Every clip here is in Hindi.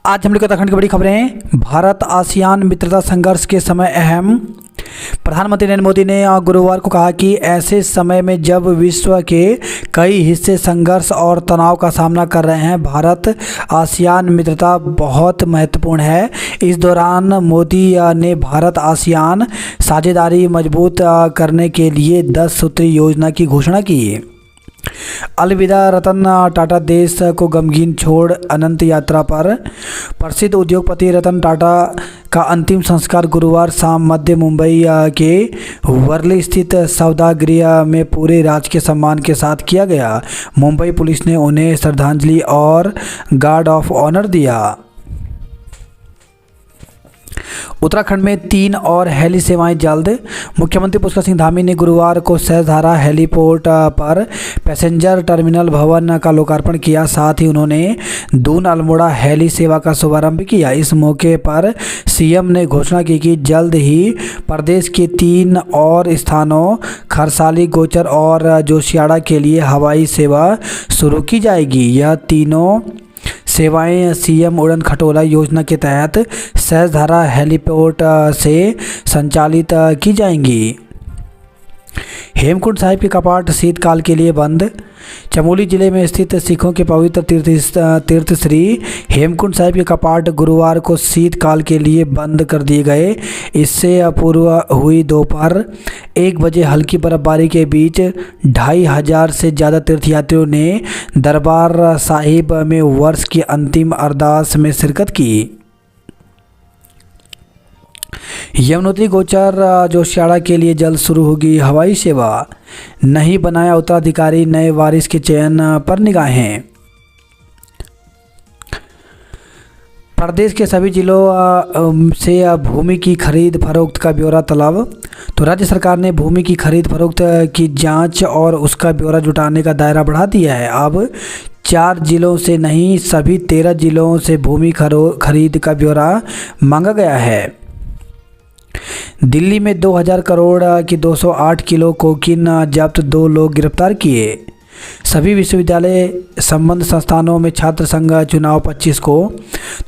आज हम लोग उत्तराखंड की बड़ी खबरें। भारत आसियान मित्रता संघर्ष के समय अहम। प्रधानमंत्री नरेंद्र मोदी ने गुरुवार को कहा कि ऐसे समय में जब विश्व के कई हिस्से संघर्ष और तनाव का सामना कर रहे हैं, भारत आसियान मित्रता बहुत महत्वपूर्ण है। इस दौरान मोदी ने भारत आसियान साझेदारी मजबूत करने के लिए 10 सूत्री योजना की घोषणा की। अलविदा रतन टाटा देश को गमगीन छोड़ अनंत यात्रा पर। प्रसिद्ध उद्योगपति रतन टाटा का अंतिम संस्कार गुरुवार शाम मध्य मुंबई के वर्ली स्थित सौदागृह में पूरे राजकीय सम्मान के साथ किया गया। मुंबई पुलिस ने उन्हें श्रद्धांजलि और गार्ड ऑफ ऑनर दिया। उत्तराखंड में 3 और हेली सेवाएं जल्द। मुख्यमंत्री पुष्कर सिंह धामी ने गुरुवार को सहसधारा हेलीपोर्ट पर पैसेंजर टर्मिनल भवन का लोकार्पण किया। साथ ही उन्होंने दून अल्मोड़ा हेली सेवा का शुभारंभ किया। इस मौके पर सीएम ने घोषणा की कि जल्द ही प्रदेश के 3 और स्थानों खरसाली, गोचर और जोशियाड़ा के लिए हवाई सेवा शुरू की जाएगी। यह तीनों सेवाएं सीएम उड़न खटोला योजना के तहत सहसधारा हेलीपोर्ट से संचालित की जाएंगी। हेमकुंड साहिब के कपाट शीतकाल के लिए बंद। चमोली जिले में स्थित सिखों के पवित्र तीर्थ श्री हेमकुंड साहिब के कपाट गुरुवार को शीतकाल के लिए बंद कर दिए गए। इससे पूर्व हुई दोपहर 1 बजे हल्की बर्फबारी के बीच 2500 से ज़्यादा तीर्थयात्रियों ने दरबार साहिब में वर्ष की अंतिम अरदास में शिरकत की। यमुनोत्री, गोचर, जोशियाड़ा के लिए जल्द शुरू होगी हवाई सेवा। नहीं बनाया उत्तराधिकारी, नए वारिस के चयन पर निगाहें। प्रदेश के सभी जिलों से भूमि की खरीद फरोख्त का ब्यौरा तलब। तो राज्य सरकार ने भूमि की खरीद फरोख्त की जांच और उसका ब्यौरा जुटाने का दायरा बढ़ा दिया है। अब 4 जिलों से नहीं, सभी 13 जिलों से भूमि खरीद का ब्यौरा मांगा गया है। दिल्ली में 2000 करोड़ की 208 किलो कोकीन जब्त, 2 लोग गिरफ्तार किए। सभी विश्वविद्यालय संबद्ध संस्थानों में छात्र संघ चुनाव 25 को।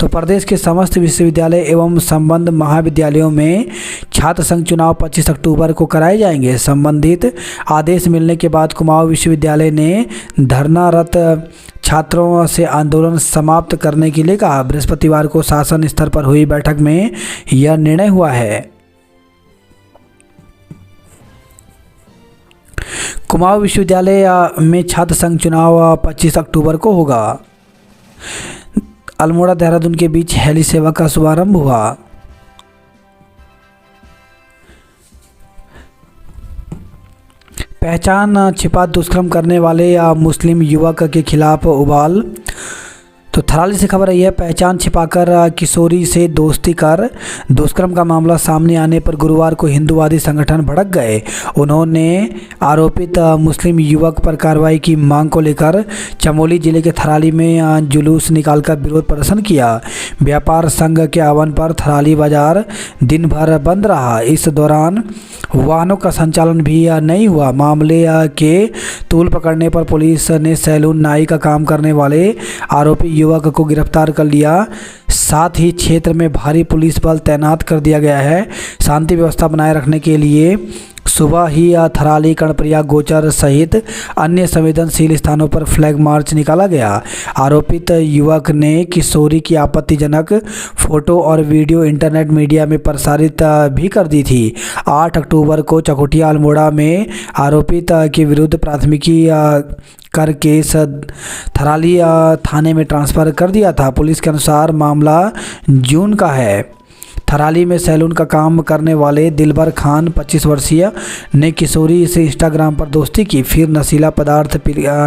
तो प्रदेश के समस्त विश्वविद्यालय एवं संबद्ध महाविद्यालयों में छात्र संघ चुनाव 25 अक्टूबर को कराए जाएंगे। संबंधित आदेश मिलने के बाद कुमाऊं विश्वविद्यालय ने धरनारत छात्रों से आंदोलन समाप्त करने के लिए कहा। बृहस्पतिवार को शासन स्तर पर हुई बैठक में यह निर्णय हुआ है। कुमाऊं विश्वविद्यालय में छात्र संघ चुनाव 25 अक्टूबर को होगा। अल्मोड़ा देहरादून के बीच हेली सेवा का शुभारंभ हुआ। पहचान छिपा दुष्कर्म करने वाले मुस्लिम युवक के खिलाफ उबाल। तो थराली से खबर आई है, पहचान छिपाकर किशोरी से दोस्ती कर दुष्कर्म का मामला सामने आने पर गुरुवार को हिंदूवादी संगठन भड़क गए। उन्होंने आरोपित मुस्लिम युवक पर कार्रवाई की मांग को लेकर चमोली जिले के थराली में जुलूस निकालकर विरोध प्रदर्शन किया। व्यापार संघ के आह्वान पर थराली बाजार दिन भर बंद रहा। इस दौरान वाहनों का संचालन भी नहीं हुआ। मामले के तूल पकड़ने पर पुलिस ने सैलून नाई का काम करने वाले आरोपी युवक को गिरफ्तार कर लिया। साथ ही क्षेत्र में भारी पुलिस बल तैनात कर दिया गया है। शांति व्यवस्था बनाए रखने के लिए सुबह ही थराली, कर्णप्रयाग, गोचर सहित अन्य संवेदनशील स्थानों पर फ्लैग मार्च निकाला गया। आरोपित युवक ने किशोरी की आपत्तिजनक फोटो और वीडियो इंटरनेट मीडिया में प्रसारित भी कर दी थी। 8 अक्टूबर को चकोटिया अल्मोड़ा में आरोपित के विरुद्ध प्राथमिकी कर केस थराली थाने में ट्रांसफ़र कर दिया था। पुलिस के अनुसार मामला जून का है। थराली में सैलून का काम करने वाले दिलबर खान 25 वर्षीय ने किशोरी से इंस्टाग्राम पर दोस्ती की, फिर नशीला पदार्थ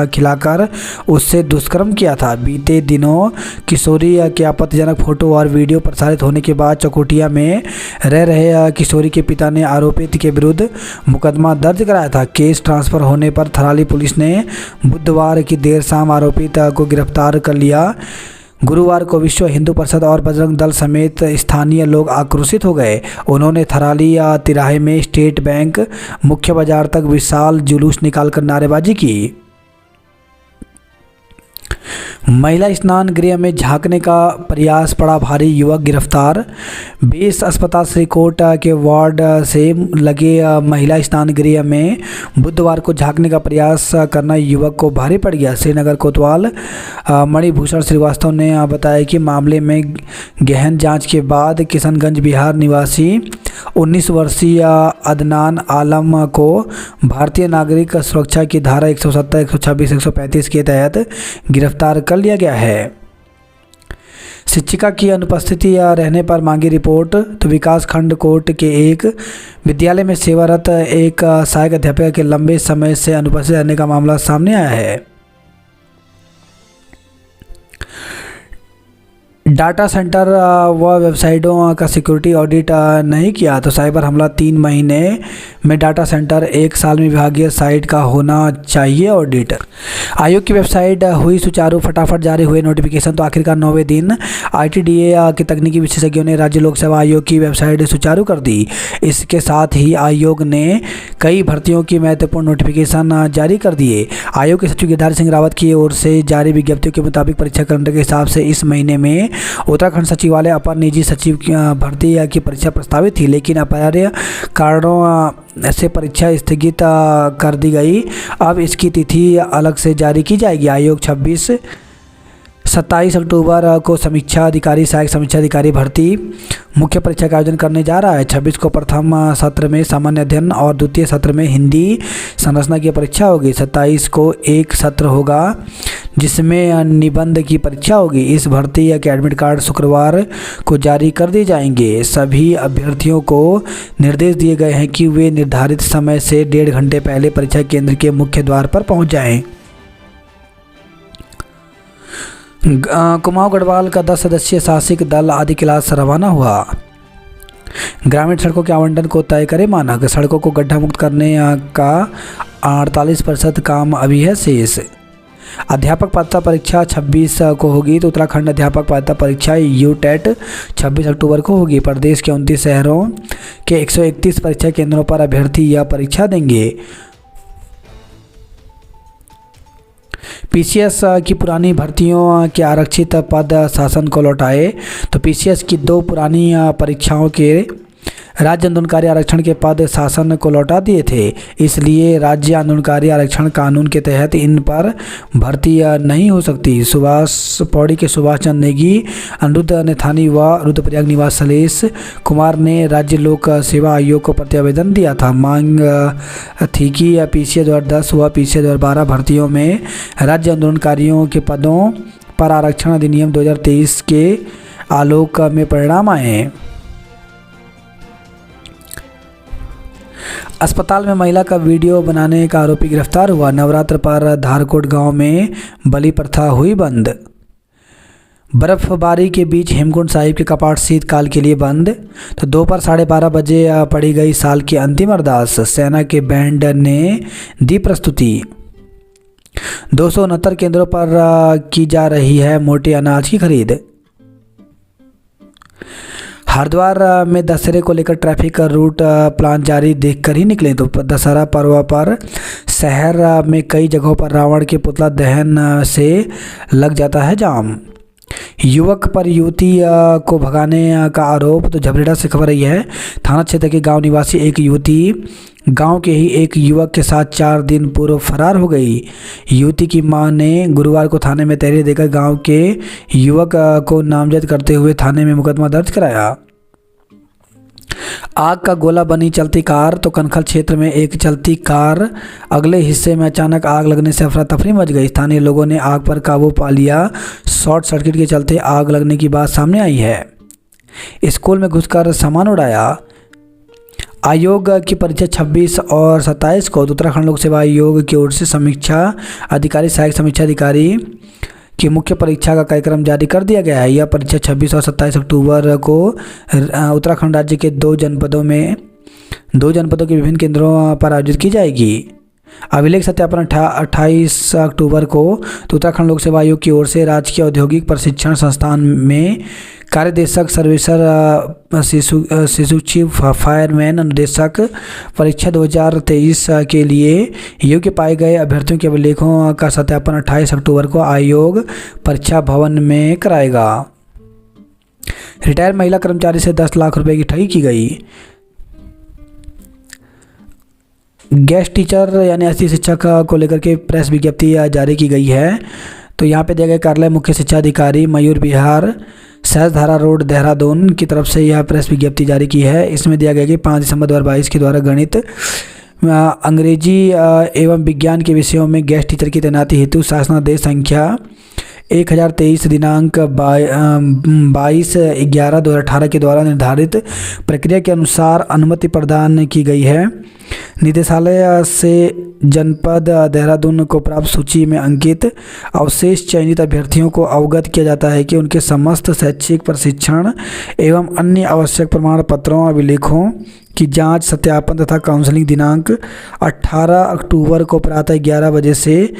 खिलाकर उससे दुष्कर्म किया था। बीते दिनों किशोरी के आपत्तिजनक फोटो और वीडियो प्रसारित होने के बाद चकोटिया में रह रहे किशोरी के पिता ने आरोपित के विरुद्ध मुकदमा दर्ज कराया था। केस ट्रांसफ़र होने पर थराली पुलिस ने बुधवार की देर शाम आरोपित को गिरफ्तार कर लिया। गुरुवार को विश्व हिंदू परिषद और बजरंग दल समेत स्थानीय लोग आक्रोशित हो गए। उन्होंने थराली तिराहे में स्टेट बैंक मुख्य बाजार तक विशाल जुलूस निकालकर नारेबाजी की। महिला स्नान गृह में झांकने का प्रयास पड़ा भारी, युवक गिरफ्तार। बेस अस्पताल श्रीकोट के वार्ड से लगे महिला स्नान गृह में बुधवार को झांकने का प्रयास करना युवक को भारी पड़ गया। श्रीनगर कोतवाल मणिभूषण श्रीवास्तव ने बताया कि मामले में गहन जांच के बाद किशनगंज बिहार निवासी 19 वर्षीय अदनान आलम को भारतीय नागरिक सुरक्षा की धारा 170, 126, 135 के तहत गिरफ्तार कर लिया गया है। शिक्षिका की अनुपस्थिति रहने पर मांगी रिपोर्ट। तो विकास खंड कोर्ट के एक विद्यालय में सेवारत एक सहायक अध्यापिका के लंबे समय से अनुपस्थित रहने का मामला सामने आया है। डाटा सेंटर व वेबसाइटों का सिक्योरिटी ऑडिट नहीं किया तो साइबर हमला 3 महीने में, डाटा सेंटर 1 साल में विभागीय साइट का होना चाहिए ऑडिट। आयोग की वेबसाइट हुई सुचारू, फटाफट जारी हुए नोटिफिकेशन। तो आखिरकार 9वें दिन ITDA के तकनीकी विशेषज्ञों ने राज्य लोक सेवा आयोग की वेबसाइट सुचारू कर दी। इसके साथ ही आयोग ने कई भर्तियों की महत्वपूर्ण नोटिफिकेशन जारी कर दिए। आयोग के सचिव गिरधारी सिंह रावत की ओर से जारी विज्ञप्तियों के मुताबिक परीक्षा कैलेंडर के हिसाब से इस महीने में उत्तराखंड सचिवालय अपर निजी सचिव भर्ती की परीक्षा प्रस्तावित थी, लेकिन अपरिहार्य कारणों से परीक्षा स्थगित कर दी गई। अब इसकी तिथि अलग से जारी की जाएगी। आयोग 27 अक्टूबर को समीक्षा अधिकारी, सहायक समीक्षा अधिकारी भर्ती मुख्य परीक्षा का आयोजन करने जा रहा है। 26 को प्रथम सत्र में सामान्य अध्ययन और द्वितीय सत्र में हिंदी संरचना की परीक्षा होगी। 27 को एक सत्र होगा जिसमें निबंध की परीक्षा होगी। इस भर्ती के एडमिट कार्ड शुक्रवार को जारी कर दिए जाएंगे। सभी अभ्यर्थियों को निर्देश दिए गए हैं कि वे निर्धारित समय से 1.5 घंटे पहले परीक्षा केंद्र के मुख्य द्वार पर पहुंच जाएं। कुमाऊं गढ़वाल का 10 सदस्यीय शासक दल आदि क्लास रवाना हुआ। ग्रामीण सड़कों के आवंटन को तय करे मानक। सड़कों को गड्ढा मुक्त करने का 48% काम अभी है शेष। अध्यापक पात्रता परीक्षा 26 को होगी। तो उत्तराखंड अध्यापक पात्रता परीक्षा UTET 26 अक्टूबर को होगी। प्रदेश के 29 शहरों के 131 परीक्षा केंद्रों पर अभ्यर्थी यह परीक्षा देंगे। PCS की पुरानी भर्तियों के आरक्षित पद शासन को लौटाए। तो PCS की 2 पुरानी परीक्षाओं के राज्य आंदोलनकारी आरक्षण के पद शासन को लौटा दिए थे, इसलिए राज्य आंदोलनकारी आरक्षण कानून के तहत इन पर भर्ती नहीं हो सकती। सुभाष पौड़ी के सुभाष चंद्र नेगी, अनिरुद्ध नैथानी व रुद्रप्रयाग निवासी शैलेश कुमार ने राज्य लोक सेवा आयोग को प्रत्यावेदन दिया था। मांग थी कि PCS 2010 व PCS 2012 भर्तियों में राज्य आंदोलनकारियों के पदों पर आरक्षण अधिनियम 2023 के आलोक में परिणाम आए। अस्पताल में महिला का वीडियो बनाने का आरोपी गिरफ्तार हुआ। नवरात्र पर धारकोट गांव में बलि प्रथा हुई बंद। बर्फबारी के बीच हेमकुंड साहिब के कपाट शीतकाल के लिए बंद। तो दोपहर 12:30 बजे पड़ी गई साल की अंतिम अरदास। सेना के बैंड ने दी प्रस्तुति। 269 केंद्रों पर की जा रही है मोटे अनाज की खरीद। हरिद्वार में दशहरे को लेकर ट्रैफिक रूट प्लान जारी देखकर ही निकले। तो दशहरा पर्व पर शहर में कई जगहों पर रावण के पुतला दहन से लग जाता है जाम। युवक पर युवती को भगाने का आरोप। तो झबरेड़ा से खबर आई है। थाना क्षेत्र के गांव निवासी एक युवती गांव के ही एक युवक के साथ 4 दिन पूर्व फरार हो गई। युवती की मां ने गुरुवार को थाने में तहरीर देकर गांव के युवक को नामजद करते हुए थाने में मुकदमा दर्ज कराया। आग का गोला बनी चलती कार। तो कनखल क्षेत्र में एक चलती कार अगले हिस्से में अचानक आग लगने से अफरा तफरी मच गई। स्थानीय लोगों ने आग पर काबू पा लिया। शॉर्ट सर्किट के चलते आग लगने की बात सामने आई है। स्कूल में घुसकर सामान उड़ाया। आयोग की परीक्षा 26 और 27 को उत्तराखंड लोक सेवा आयोग की ओर से समीक्षा अधिकारी, सहायक समीक्षा अधिकारी की मुख्य परीक्षा का कार्यक्रम जारी कर दिया गया है। यह परीक्षा 26 और 27 अक्टूबर को उत्तराखंड राज्य के 2 जनपदों के विभिन्न केंद्रों पर आयोजित की जाएगी। अभिलेख सत्यापन 28 अक्टूबर को तो उत्तराखंड लोक सेवा आयोग की ओर से राजकीय औद्योगिक प्रशिक्षण संस्थान में कार्यदेशक, सर्वेसर, शिशु चीफ, फायरमैन, अनुदेशक परीक्षा 2023 के लिए योग्य पाए गए अभ्यर्थियों के अभिलेखों का सत्यापन 28 अक्टूबर को आयोग परीक्षा भवन में कराएगा। रिटायर महिला कर्मचारी से 10 लाख रुपए की ठगी की गई। गेस्ट टीचर यानी अतिथि शिक्षक को लेकर के प्रेस विज्ञप्ति जारी की गई है। तो यहाँ पे दिया गया कार्यालय मुख्य शिक्षा अधिकारी मयूर विहार, सहजधारा रोड, देहरादून की तरफ से यह प्रेस विज्ञप्ति जारी की है। इसमें दिया गया कि 5 दिसंबर 2022 के द्वारा गणित, अंग्रेजी एवं विज्ञान के विषयों में गेस्ट टीचर की तैनाती हेतु शासनादेश संख्या 1023 दिनांक 22/11/2018 के द्वारा निर्धारित प्रक्रिया के अनुसार अनुमति प्रदान की गई है। निदेशालय से जनपद देहरादून को प्राप्त सूची में अंकित अवशेष चयनित अभ्यर्थियों को अवगत किया जाता है कि उनके समस्त शैक्षिक प्रशिक्षण एवं अन्य आवश्यक प्रमाण पत्रों, अभिलेखों की जांच, सत्यापन तथा काउंसलिंग दिनांक 18 अक्टूबर को प्रातः 11 बजे से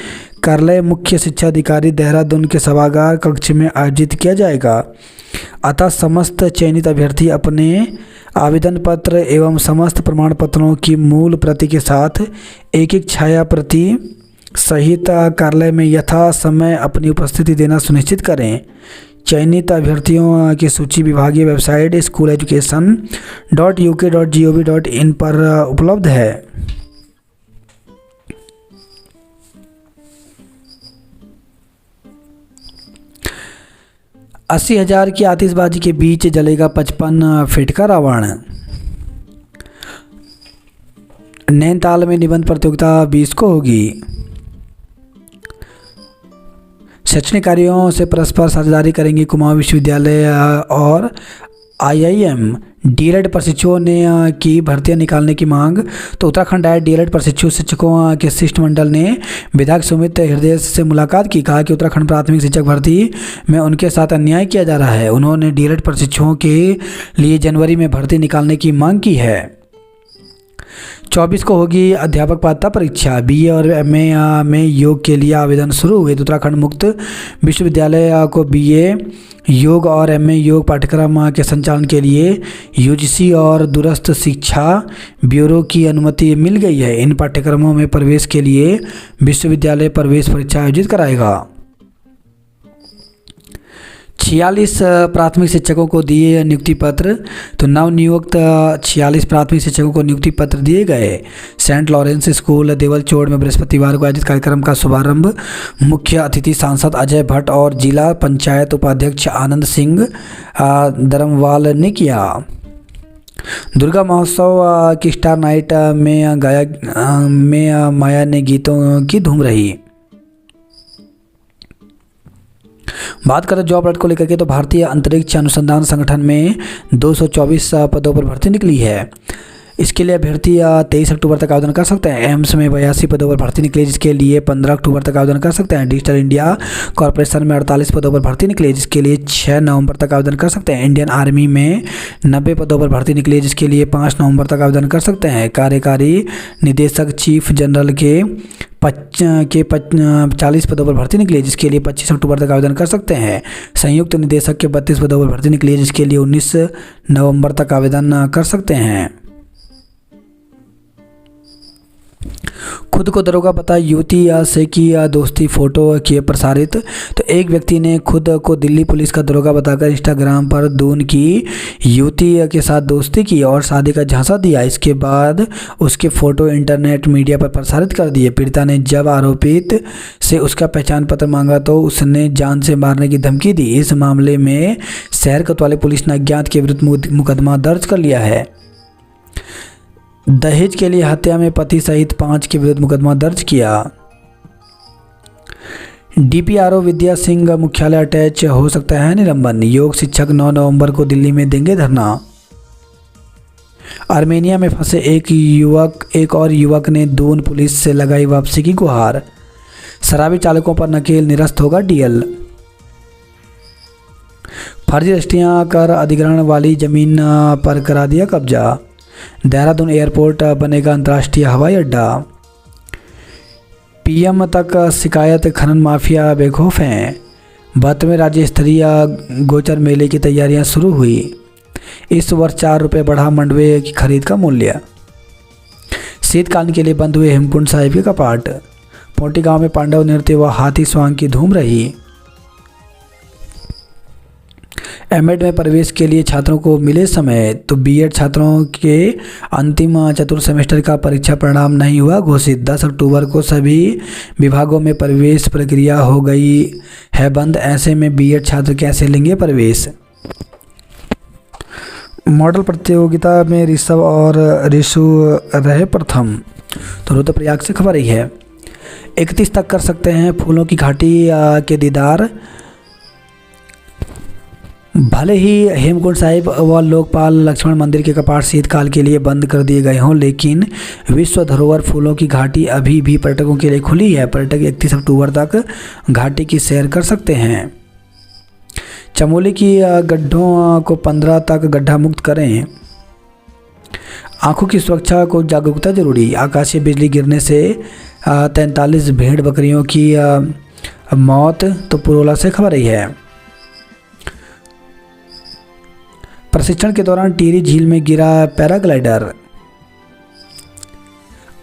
कार्यालय मुख्य शिक्षा अधिकारी देहरादून के सभागार कक्ष में आयोजित किया जाएगा। अतः समस्त चयनित अभ्यर्थी अपने आवेदन पत्र एवं समस्त प्रमाण पत्रों की मूल प्रति के साथ एक छाया प्रति सहित कार्यालय में यथा समय अपनी उपस्थिति देना सुनिश्चित करें। चयनित अभ्यर्थियों की सूची विभागीय वेबसाइट school.education.uk.gov.in पर उपलब्ध है। अस्सी 80,000 की आतिशबाजी के बीच जलेगा 55 फीट का रावण। नैनीताल में निबंध प्रतियोगिता 20 को होगी। शैक्षणिक कार्यों से परस्पर साझेदारी करेंगे कुमाऊं विश्वविद्यालय और IIM। डीएलएड प्रशिक्षुओं ने की भर्तियां निकालने की मांग। तो उत्तराखंड आए डीएलएड प्रशिक्षु शिक्षकों के शिष्टमंडल ने विधायक सुमित हृदय से मुलाकात की। कहा कि उत्तराखंड प्राथमिक शिक्षक भर्ती में उनके साथ अन्याय किया जा रहा है। उन्होंने डीएलएड प्रशिक्षुओं के लिए जनवरी में भर्ती निकालने की मांग की है। 24 को होगी अध्यापक पात्रता परीक्षा। BA और MA में योग के लिए आवेदन शुरू हुए। तो उत्तराखंड मुक्त विश्वविद्यालय को BA योग और MA योग पाठ्यक्रम के संचालन के लिए UGC और दूरस्थ शिक्षा ब्यूरो की अनुमति मिल गई है। इन पाठ्यक्रमों में प्रवेश के लिए विश्वविद्यालय प्रवेश परीक्षा आयोजित कराएगा। 46 प्राथमिक शिक्षकों को दिए नियुक्ति पत्र। तो नवनियुक्त 46 प्राथमिक शिक्षकों को नियुक्ति पत्र दिए गए। सेंट लॉरेंस स्कूल देवलचोड़ में बृहस्पतिवार को आयोजित कार्यक्रम का शुभारंभ मुख्य अतिथि सांसद अजय भट्ट और जिला पंचायत उपाध्यक्ष आनंद सिंह धर्मवाल ने किया। दुर्गा महोत्सव की स्टार नाइट में माया ने गीतों की धूम रही। बात करें जॉब अलर्ट को लेकर के, तो भारतीय अंतरिक्ष अनुसंधान संगठन में 224 पदों पर भर्ती निकली है। इसके लिए अभ्यर्थी 23 अक्टूबर तक आवेदन कर सकते हैं। एम्स में 82 पदों पर भर्ती निकली, जिसके लिए 15 अक्टूबर तक आवेदन कर सकते हैं। डिजिटल इंडिया कॉर्पोरेशन में 48 पदों पर भर्ती निकली, जिसके लिए 6 नवंबर तक आवेदन कर सकते हैं। इंडियन आर्मी में 90 पदों पर भर्ती निकली, जिसके लिए 5 नवंबर तक आवेदन कर सकते हैं। कार्यकारी निदेशक चीफ जनरल के 40 पदों पर भर्ती निकली, जिसके लिए 25 अक्टूबर तक आवेदन कर सकते हैं। संयुक्त निदेशक के 32 पदों पर भर्ती निकली, जिसके लिए 19 नवंबर तक आवेदन कर सकते हैं। खुद को दरोगा बता युवती से की दोस्ती फोटो किए प्रसारित। तो एक व्यक्ति ने खुद को दिल्ली पुलिस का दरोगा बताकर इंस्टाग्राम पर दून की युवती के साथ दोस्ती की और शादी का झांसा दिया। इसके बाद उसके फोटो इंटरनेट मीडिया पर प्रसारित कर दिए। पीड़िता ने जब आरोपित से उसका पहचान पत्र मांगा तो उसने जान से मारने की धमकी दी। इस मामले में शहर कोतवाली पुलिस ने अज्ञात के विरुद्ध मुकदमा दर्ज कर लिया है। दहेज के लिए हत्या में पति सहित 5 के विरुद्ध मुकदमा दर्ज किया। DPRO विद्या सिंह मुख्यालय अटैच हो सकता है निलंबन। योग शिक्षक 9 नवंबर को दिल्ली में देंगे धरना। आर्मेनिया में फंसे एक और युवक ने दून पुलिस से लगाई वापसी की गुहार। शराबी चालकों पर नकेल, निरस्त होगा DL। फर्जी रजिस्ट्रियां कर अधिग्रहण वाली जमीन पर करा दिया कब्जा। देहरादून एयरपोर्ट बनेगा अंतर्राष्ट्रीय हवाई अड्डा। PM तक शिकायत, खनन माफिया बेखौफ हैं। 72वें राज्य स्तरीय गोचर मेले की तैयारियां शुरू हुई। इस वर्ष 4 रुपये बढ़ा मंडवे की खरीद का मूल्य। शीतकालीन के लिए बंद हुए हेमकुंड साहिब के कपाट। पोटी गांव में पांडव नृत्य व हाथी स्वांग की धूम रही। एमएड में प्रवेश के लिए छात्रों को मिले समय, तो बीएड छात्रों के अंतिम चतुर्थ सेमेस्टर का परीक्षा परिणाम नहीं हुआ घोषित। 10 अक्टूबर को सभी विभागों में प्रवेश प्रक्रिया हो गई है बंद। ऐसे में बीएड छात्र कैसे लेंगे प्रवेश। मॉडल प्रतियोगिता में ऋषभ और ऋषु रहे प्रथम। तो रुद्रप्रयाग से खबर आई है। 31 तक कर सकते हैं फूलों की घाटी के दीदार। भले ही हेमकुंड साहिब व लोकपाल लक्ष्मण मंदिर के कपाट शीतकाल के लिए बंद कर दिए गए हों, लेकिन विश्व धरोहर फूलों की घाटी अभी भी पर्यटकों के लिए खुली है। पर्यटक 31 अक्टूबर तक घाटी की सैर कर सकते हैं। चमोली की गड्ढों को 15 तक गड्ढा मुक्त करें। आंखों की सुरक्षा को जागरूकता जरूरी। आकाशीय बिजली गिरने से 43 भेड़ बकरियों की मौत। तो पुरोला से खबर आई है। प्रशिक्षण के दौरान टिहरी झील में गिरा पैराग्लाइडर।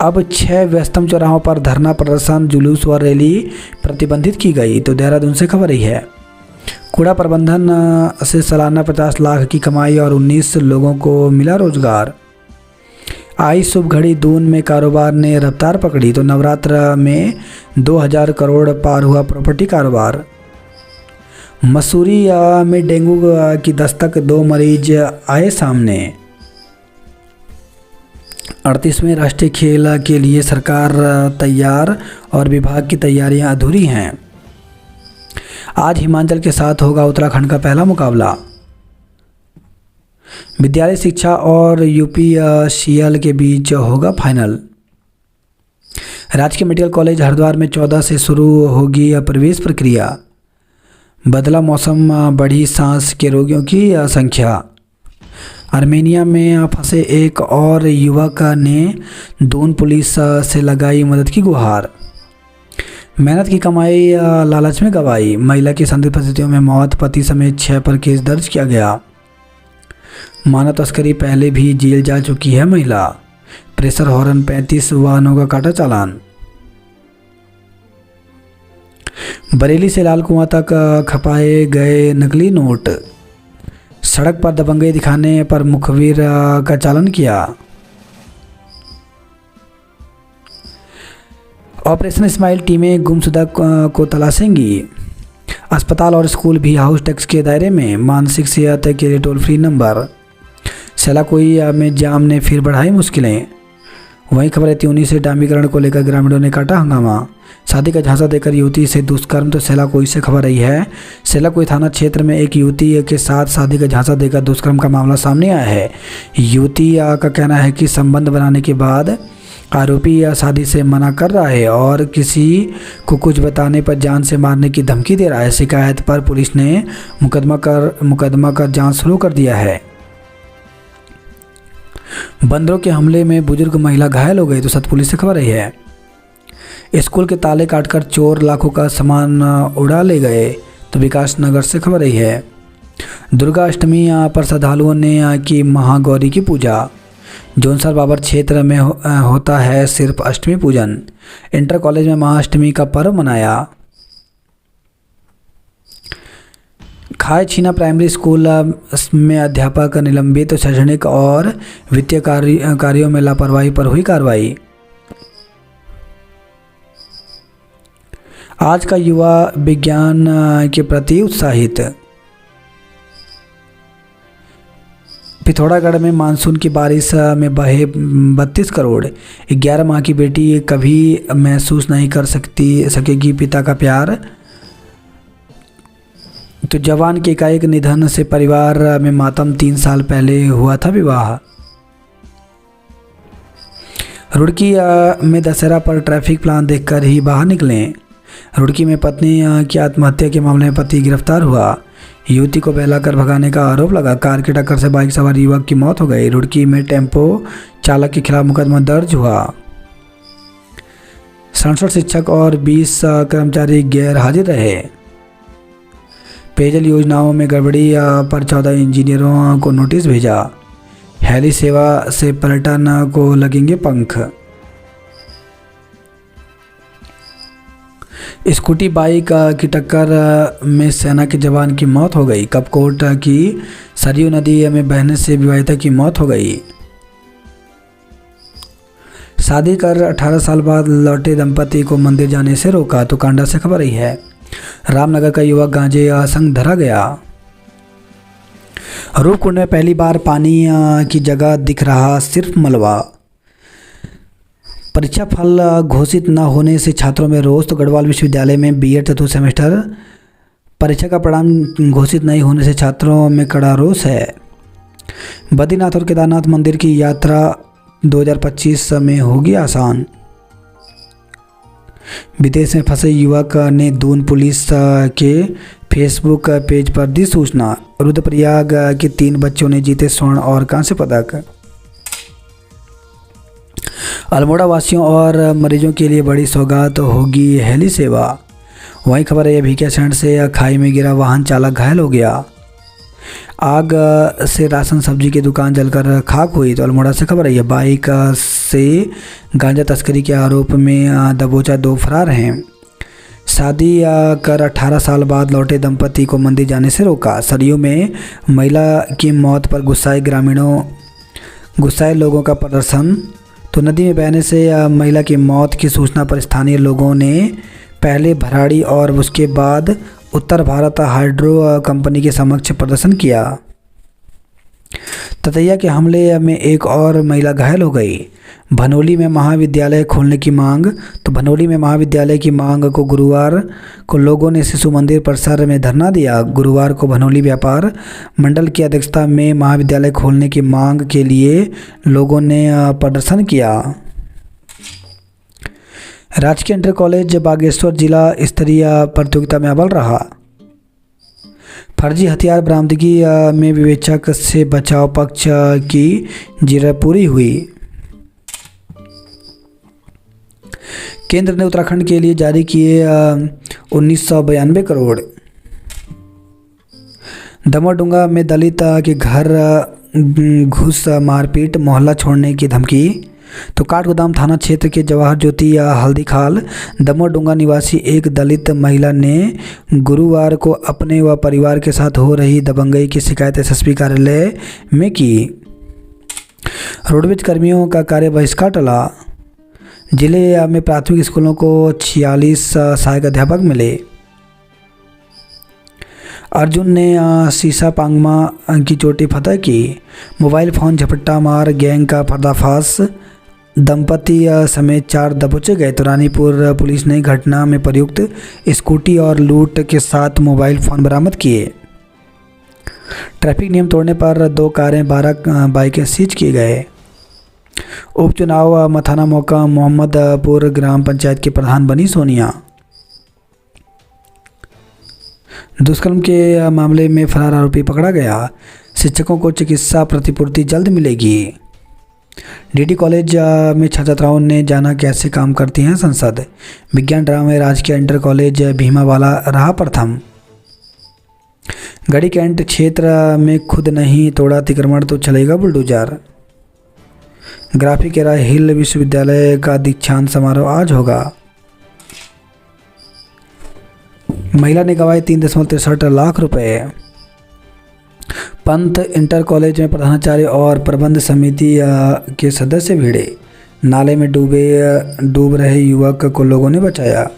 अब 6 व्यस्तम चौराहों पर धरना प्रदर्शन, जुलूस व रैली प्रतिबंधित की गई। तो देहरादून से खबर आई है। कूड़ा प्रबंधन से सालाना 50 लाख की कमाई और 19 लोगों को मिला रोजगार। आई शुभ घड़ी, दून में कारोबार ने रफ्तार पकड़ी। तो नवरात्र में 2000 करोड़ पार हुआ प्रॉपर्टी कारोबार। मसूरी में डेंगू की दस्तक, 2 मरीज आए सामने। 38वें राष्ट्रीय खेल के लिए सरकार तैयार और विभाग की तैयारियां अधूरी हैं। आज हिमाचल के साथ होगा उत्तराखंड का पहला मुकाबला। विद्यालय शिक्षा और यूपीसीएल के बीच होगा फाइनल। राजकीय मेडिकल कॉलेज हरिद्वार में 14 से शुरू होगी प्रवेश प्रक्रिया। बदला मौसम, बढ़ी सांस के रोगियों की संख्या। आर्मेनिया में फंसे एक और युवक ने दून पुलिस से लगाई मदद की गुहार। मेहनत की कमाई लालच में गवाई। महिला की संदिग्ध परिस्थितियों में मौत, पति समेत 6 पर केस दर्ज किया गया। मानव तस्करी, पहले भी जेल जा चुकी है महिला। प्रेशर हॉर्न, 35 वाहनों का काटा चालान। बरेली से लाल कुआं तक खपाए गए नकली नोट। सड़क पर दबंगई दिखाने पर मुखबिर का चालान किया। ऑपरेशन स्माइल टीमें गुमशुदा को तलाशेंगी। अस्पताल और स्कूल भी हाउस टैक्स के दायरे में। मानसिक सेहत के लिए टोल फ्री नंबर। सेलाकोई में जाम ने फिर बढ़ाई मुश्किलें। वहीं खबर है त्यूनी से डांबीकरण को लेकर ग्रामीणों ने काटा हंगामा। शादी का झांसा देकर युवती से दुष्कर्म। तो सेलाकोई से खबर आई है। सेलाकोई थाना क्षेत्र में एक युवती के साथ शादी का झांसा देकर दुष्कर्म का मामला सामने आया है। युवती का कहना है कि संबंध बनाने के बाद आरोपी शादी से मना कर रहा है और किसी को कुछ बताने पर जान से मारने की धमकी दे रहा है। शिकायत पर पुलिस ने मुकदमा कर जांच शुरू कर दिया है। बंदरों के हमले में बुजुर्ग महिला घायल हो गई। तो सत पुलिस से खबर आई है। स्कूल के ताले काटकर चोर लाखों का सामान उड़ा ले गए। तो विकास नगर से खबर आई है। दुर्गा अष्टमी पर श्रद्धालुओं ने की महागौरी की पूजा। जौनसर बाबर क्षेत्र में होता है सिर्फ अष्टमी पूजन। इंटर कॉलेज में महाअष्टमी का पर्व मनाया। खाए छीना प्राइमरी स्कूल में अध्यापक निलंबित। तो शैक्षणिक और वित्तीय कार्यों में लापरवाही पर हुई कार्रवाई। आज का युवा विज्ञान के प्रति उत्साहित। पिथौरागढ़ में मानसून की बारिश में बहे 32 करोड़। 11 माह की बेटी कभी महसूस नहीं कर सकेगी पिता का प्यार। तो जवान के एकाएक निधन से परिवार में मातम। 3 साल पहले हुआ था विवाह। रुड़की में दशहरा पर ट्रैफिक प्लान देखकर ही बाहर निकलें। रुड़की में पत्नी की आत्महत्या के मामले में पति गिरफ्तार हुआ। युवती को बहलाकर भगाने का आरोप लगा। कार की टक्कर से बाइक सवार युवक की मौत हो गई। रुड़की में टेम्पो चालक के खिलाफ मुकदमा दर्ज हुआ। 67 शिक्षक और 20 कर्मचारी गैर हाजिर रहे। पेयजल योजनाओं में गड़बड़ी पर 14 इंजीनियरों को नोटिस भेजा। हेली सेवा से पर्यटन को लगेंगे पंख। स्कूटी बाइक की टक्कर में सेना के जवान की मौत हो गई। कपकोट की सरयू नदी में बहने से विवाहिता की मौत हो गई। शादी कर 18 साल बाद लौटे दंपति को मंदिर जाने से रोका। तो कांडा से खबर आई है। रामनगर का युवक गांजे संग धरा गया। रूपकुंड में पहली बार पानी की जगह दिख रहा सिर्फ मलबा। परीक्षा फल घोषित न होने से छात्रों में रोष। तो गढ़वाल विश्वविद्यालय में बीएड चतुर्थ सेमेस्टर परीक्षा का परिणाम घोषित नहीं होने से छात्रों में कड़ा रोष है। बद्रीनाथ और केदारनाथ मंदिर की यात्रा 2025 में होगी आसान। विदेश में फंसे युवक ने दून पुलिस के फेसबुक पेज पर दी सूचना। रुद्रप्रयाग के 3 बच्चों ने जीते स्वर्ण और कांस्य पदक। अल्मोड़ा वासियों और मरीजों के लिए बड़ी सौगात होगी हेली सेवा। वहीं खबर है भिकियासैंण से खाई में गिरा वाहन चालक घायल हो गया। आग से राशन सब्जी की दुकान जलकर खाक हुई। तो अल्मोड़ा से खबर है बाइक से गांजा तस्करी के आरोप में दबोचा 2 फरार हैं। शादी कर 18 साल बाद लौटे दंपति को मंदिर जाने से रोका। सरयू में महिला की मौत पर गुस्साए लोगों का प्रदर्शन। तो नदी में बहने से महिला की मौत की सूचना पर स्थानीय लोगों ने पहले भराड़ी और उसके बाद उत्तर भारत हाइड्रो कंपनी के समक्ष प्रदर्शन किया। ततैया के हमले में एक और महिला घायल हो गई। भनोली में महाविद्यालय खोलने की मांग। तो भनोली में महाविद्यालय की मांग को गुरुवार को लोगों ने शिशु मंदिर परिसर में धरना दिया। गुरुवार को भनोली व्यापार मंडल की अध्यक्षता में महाविद्यालय खोलने की मांग के लिए लोगों ने प्रदर्शन किया। राजकीय इंटर कॉलेज बागेश्वर जिला स्तरीय प्रतियोगिता में अव्वल रहा। फर्जी हथियार बरामदगी में विवेचक से बचाव पक्ष की जीरा पूरी हुई। केंद्र ने उत्तराखंड के लिए जारी किए 1992 करोड़। दमोडुंगा में दलित के घर घुस मारपीट मोहल्ला छोड़ने की धमकी। तो काठगोदाम थाना क्षेत्र के जवाहर ज्योति हल्दीखाल दमोडुंगा निवासी एक दलित महिला ने गुरुवार को अपने व परिवार के साथ हो रही दबंगई की शिकायत एसएसपी कार्यालय में की। रोडवेज कर्मियों का कार्य बहिष्कार टला। जिले में प्राथमिक स्कूलों को 46 सहायक अध्यापक मिले। अर्जुन ने सीसा पांगमा की चोटी फतह की। मोबाइल फ़ोन झपट्टा मार गैंग का पर्दाफाश। दंपति समेत 4 दबोचे गए। तो रानीपुर पुलिस ने घटना में प्रयुक्त स्कूटी और लूट के साथ मोबाइल फ़ोन बरामद किए। ट्रैफिक नियम तोड़ने पर 2 कारें 12 बाइकें सीज किए गए। उपचुनाव मथाना मौका मोहम्मदपुर ग्राम पंचायत के प्रधान बनी सोनिया। दुष्कर्म के मामले में फरार आरोपी पकड़ा गया। शिक्षकों को चिकित्सा प्रतिपूर्ति जल्द मिलेगी। डीडी कॉलेज में छात्राओं ने जाना कैसे काम करती हैं संसद। विज्ञान ड्रामा में राजकीय इंटर कॉलेज भीमावाला रहा प्रथम। गढ़ी कैंट क्षेत्र में खुद नहीं तोड़ा अतिक्रमण तो चलेगा बुलडोजर। ग्राफिक एरा हिल विश्वविद्यालय का दीक्षांत समारोह आज होगा। महिला ने गंवाए 3.63 लाख रुपए। पंत इंटर कॉलेज में प्रधानाचार्य और प्रबंध समिति के सदस्य भिड़े। नाले में डूब रहे युवक को लोगों ने बचाया।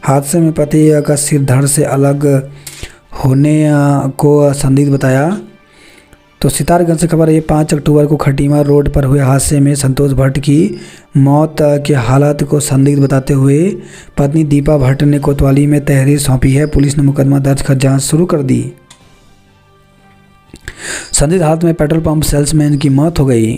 हादसे में पति का सिर धड़ से अलग होने को संदिग्ध बताया। तो सितारगंज से खबर है 5 अक्टूबर को खटीमा रोड पर हुए हादसे में संतोष भट्ट की मौत के हालात को संदिग्ध बताते हुए पत्नी दीपा भट्ट ने कोतवाली में तहरीर सौंपी है। पुलिस ने मुकदमा दर्ज कर जांच शुरू कर दी। संदिग्ध हालत में पेट्रोल पंप सेल्समैन की मौत हो गई।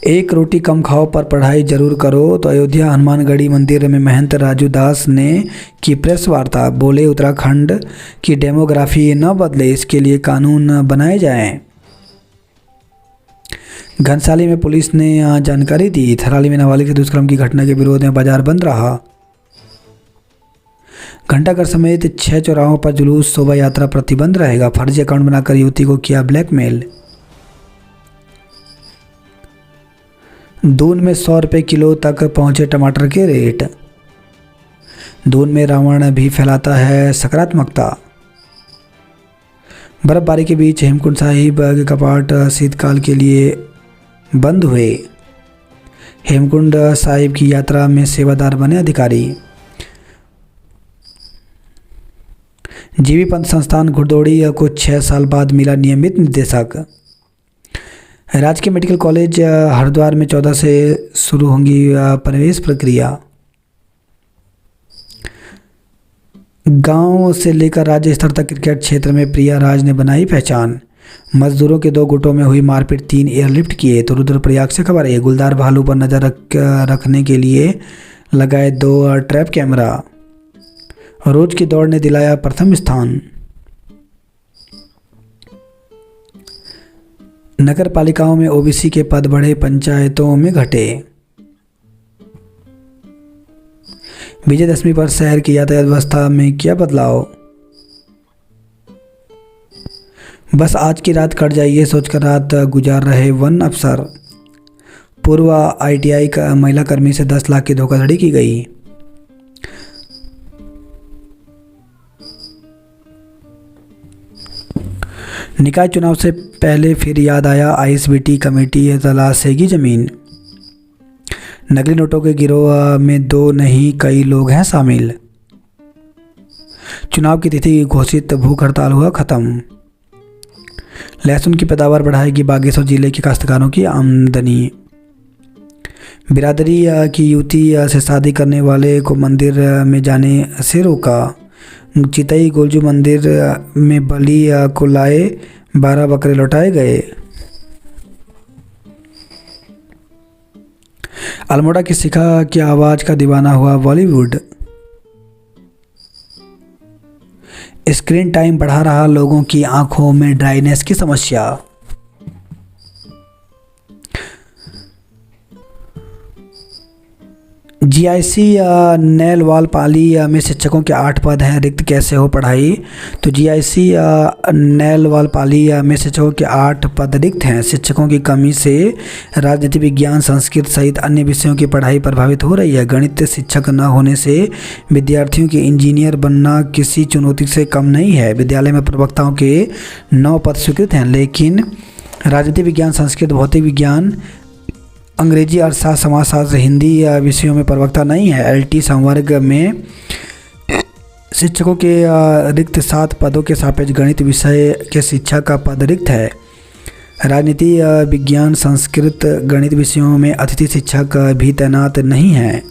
एक रोटी कम खाओ पर पढ़ाई जरूर करो। तो अयोध्या हनुमानगढ़ी मंदिर में महंत राजू दास ने की प्रेस वार्ता। बोले उत्तराखंड की डेमोग्राफी न बदले इसके लिए कानून बनाए जाएं। घनसाली में पुलिस ने जानकारी दी। थराली में नाबालिग से दुष्कर्म की घटना के विरोध में बाजार बंद रहा। घंटाघर समेत 6 चौराहों पर जुलूस शोभा यात्रा प्रतिबंध रहेगा। फर्जी अकाउंट बनाकर युवती को किया ब्लैकमेल। दून में 100 रुपये किलो तक पहुंचे टमाटर के रेट। दून में रावण भी फैलाता है सकारात्मकता। बर्फबारी के बीच हेमकुंड साहिब के कपाट शीतकाल के लिए बंद हुए। हेमकुंड साहिब की यात्रा में सेवादार बने अधिकारी। जीवी पंत संस्थान घुड़दौड़ी को 6 साल बाद मिला नियमित निदेशक। राजकीय मेडिकल कॉलेज हरिद्वार में 14 से शुरू होंगी प्रवेश प्रक्रिया। गांव से लेकर राज्य स्तर तक क्रिकेट क्षेत्र में प्रिया राज ने बनाई पहचान। मजदूरों के 2 गुटों में हुई मारपीट, 3 एयरलिफ्ट किए। तो रुद्रप्रयाग से खबर है, गुलदार भालू पर नजर रखने के लिए लगाए 2 ट्रैप कैमरा। रोज की दौड़ ने दिलाया प्रथम स्थान। नगर पालिकाओं में ओबीसी के पद बढ़े, पंचायतों में घटे। विजयदशमी पर शहर की यातायात व्यवस्था में किया बदलाव। बस आज की रात कट जाइए सोचकर रात गुजार रहे वन अफसर। पूर्व आईटीआई का महिला कर्मी से 10 लाख की धोखाधड़ी की गई। निकाय चुनाव से पहले फिर याद आया, आईएसबीटी कमेटी तलाशेगी जमीन। नकली नोटों के गिरोह में 2 नहीं कई लोग हैं शामिल। चुनाव की तिथि घोषित, भूख हड़ताल हुआ खत्म। लहसुन की पैदावार बढ़ाएगी बागेश्वर जिले के काश्तकारों की आमदनी। बिरादरी की युवती से शादी करने वाले को मंदिर में जाने से रोका। चितई गोलजू मंदिर में बलि को लाए 12 बकरे लौटाए गए। अल्मोड़ा की शिखा की आवाज का दीवाना हुआ बॉलीवुड। स्क्रीन टाइम बढ़ा रहा लोगों की आंखों में ड्राइनेस की समस्या। जीआईसी नैलवालपाली में शिक्षकों के 8 पद हैं, रिक्त कैसे हो पढ़ाई। तो जीआईसी नैलवालपाली में शिक्षकों के 8 पद रिक्त हैं। शिक्षकों की कमी से राजनीति विज्ञान, संस्कृत सहित अन्य विषयों की पढ़ाई प्रभावित हो रही है। गणित शिक्षक न होने से विद्यार्थियों के इंजीनियर बनना किसी चुनौती से कम नहीं है। विद्यालय में प्रवक्ताओं के 9 पद स्वीकृत हैं, लेकिन राजनीति विज्ञान, संस्कृत, भौतिक विज्ञान, अंग्रेजी, अर्थशास्त्र, समाजशास्त्र, हिंदी विषयों में प्रवक्ता नहीं है। एलटी संवर्ग में शिक्षकों के रिक्त 7 पदों के सापेक्ष गणित विषय के शिक्षक का पद रिक्त है। राजनीति विज्ञान, संस्कृत, गणित विषयों में अतिथि शिक्षक भी तैनात नहीं हैं।